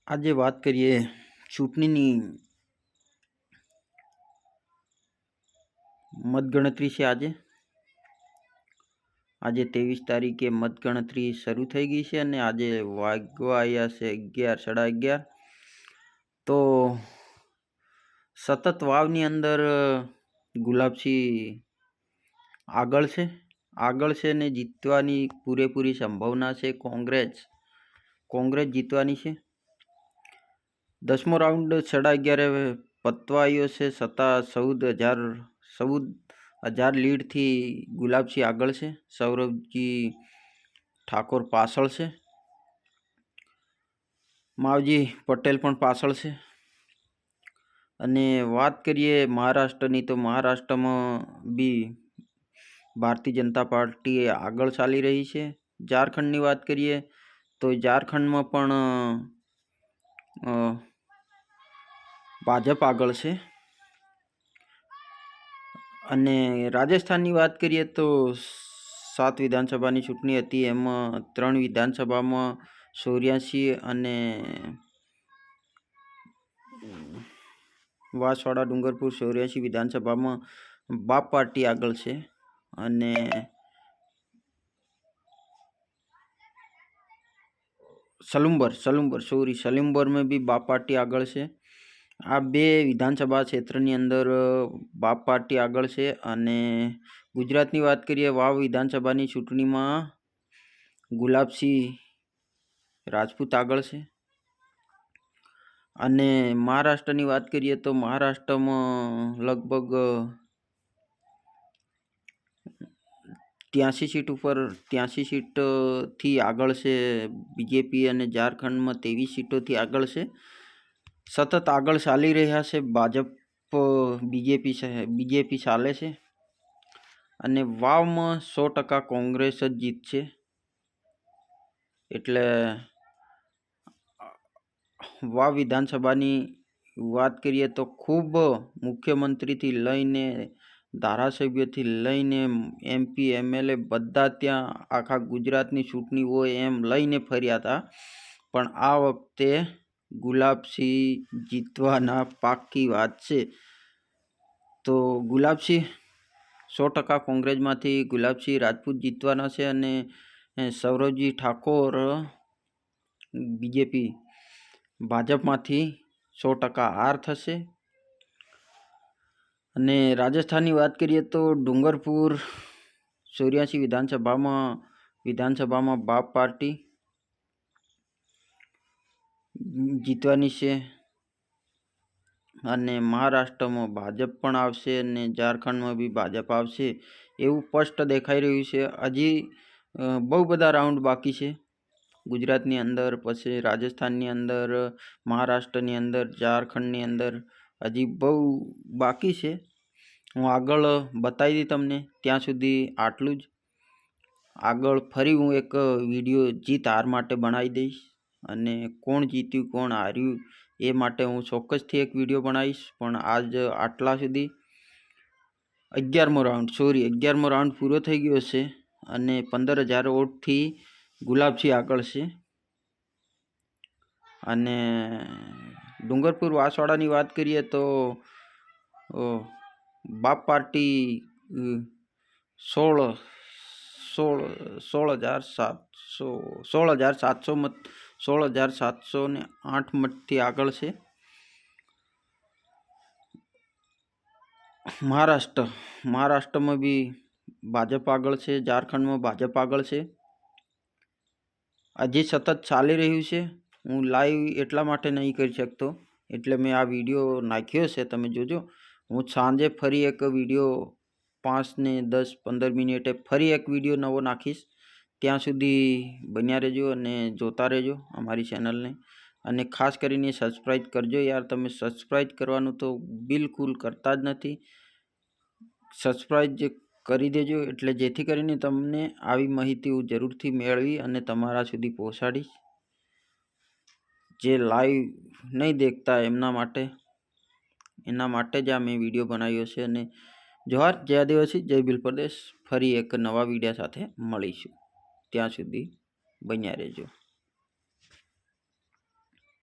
આજે વાત કરીએ ચૂંટણીની મતગણતરી છે. આજે 23 તારીખે મતગણતરી શરૂ થઈ ગઈ છે અને આજે વાગવા આવ્યા છે 11, સાડા 11. તો સતત વાવની અંદર ગુલાબસિંહ આગળ છે ને જીતવાની પૂરેપૂરી સંભાવના છે. કોંગ્રેસ જીતવાની છે. 10મો રાઉન્ડ 11:30 પતવા આવ્યો છે. 14,000 લીડથી ગુલાબસિંહ આગળ છે. સૌરભજી ઠાકોર પાછળ છે. માવજી પટેલ પણ પાછળ છે. અને વાત કરીએ મહારાષ્ટ્રની, તો મહારાષ્ટ્રમાં બી ભારતીય જનતા પાર્ટી આગળ ચાલી રહી છે. ઝારખંડની વાત કરીએ તો ઝારખંડમાં પણ ભાજપ આગળ છે. અને રાજસ્થાનની વાત કરીએ તો 7 વિધાનસભાની ચૂંટણી હતી. એમાં 3 વિધાનસભામાં 84 અને વાસવાડા ડુંગરપુર 84 વિધાનસભામાં બાપ પાર્ટી આગળ છે. અને સલુંબરમાં બી બાપ પાર્ટી આગળ છે. આ 2 વિધાનસભા ક્ષેત્રની અંદર બાપ પાર્ટી આગળ છે. અને ગુજરાતની વાત કરીએ, વાવ વિધાનસભાની ચૂંટણીમાં ગુલાબસિંહ રાજપૂત આગળ છે. અને મહારાષ્ટ્રની વાત કરીએ તો મહારાષ્ટ્રમાં લગભગ 83 સીટ ઉપર 83 સીટથી આગળ છે બીજેપી. અને ઝારખંડમાં 23 સીટોથી આગળ છે. સતત આગળ ચાલી રહ્યા છે. ભાજપ બીજેપી ચાલે છે. અને વાવમાં 100% કોંગ્રેસ જ જીતશે. એટલે વાવ વિધાનસભાની વાત કરીએ તો ખૂબ મુખ્યમંત્રીથી લઈને ધારાસભ્યથી લઈને MP, MLA બધા ત્યાં આખા ગુજરાતની ચૂંટણી હોય એમ લઈને ફર્યા હતા. પણ આ વખતે ગુલાબસિંહ જીતવાના પાક્કી વાત છે. તો ગુલાબસિંહ 100% કોંગ્રેસમાંથી ગુલાબસિંહ રાજપૂત જીતવાના છે. અને સૌરભજી ઠાકોર બીજેપી ભાજપમાંથી 100% હાર થશે. અને રાજસ્થાનની વાત કરીએ તો ડુંગરપુર 84 વિધાનસભામાં બાપ પાર્ટી જીતવાની છે. અને મહારાષ્ટ્રમાં ભાજપ પણ આવશે અને ઝારખંડમાં બી ભાજપ આવશે એવું સ્પષ્ટ દેખાઈ રહ્યું છે. હજી બહુ બધા રાઉન્ડ બાકી છે. ગુજરાતની અંદર, પછી રાજસ્થાનની અંદર, મહારાષ્ટ્રની અંદર, ઝારખંડની અંદર હજી બહુ બાકી છે. હું આગળ બતાવી દઈ તમને. ત્યાં સુધી આટલું જ. આગળ ફરી હું એક વિડીયો જીત હાર માટે બનાવી દઈશ. અને કોણ જીત્યું કોણ હાર્યું એ માટે હું ચોક્કસથી એક વિડીયો બનાવીશ. પણ આજ આટલા સુધી 11મો રાઉન્ડ પૂરો થઈ ગયો છે. અને 15,000 વોટથી ગુલાબસિંહ આગળ છે. અને ડુંગરપુર વાસવાડાની વાત કરીએ તો બાપ પાર્ટી 16,708 મતથી આગળ છે. મહારાષ્ટ્રમાં બી ભાજપ આગળ છે. ઝારખંડમાં ભાજપ આગળ છે. હજી સતત ચાલી રહ્યું છે. હું લાઈવ એટલા માટે નહીં કરી શકતો, એટલે મેં આ વિડીયો નાખ્યો છે. તમે જોજો. હું સાંજે ફરી એક વિડીયો 5 ને 10, 15 મિનિટે ફરી એક વિડીયો નવો નાખીશ. ત્યાં સુધી બન્યા રહેજો અને જોતા રહેજો અમારી ચેનલને. અને ખાસ કરીને સબસ્ક્રાઈબ કરજો યાર. તમે સબસ્ક્રાઈબ કરવાનું તો બિલકુલ કરતા જ નથી. સબસ્ક્રાઈબ કરી દેજો, એટલે જેથી કરીને તમને આવી માહિતી હું જરૂરથી મેળવી અને તમારા સુધી પહોંચાડીશ. જે લાઈવ નહીં દેખતા એના માટે જ આ મેં વિડીયો બનાવ્યો છે. અને જોહાર, જય આદિવાસી, જય ભીલ પ્રદેશ. ફરી એક નવા વિડીયો સાથે મળીશું. ત્યાં સુધી બન્યા રહેજો.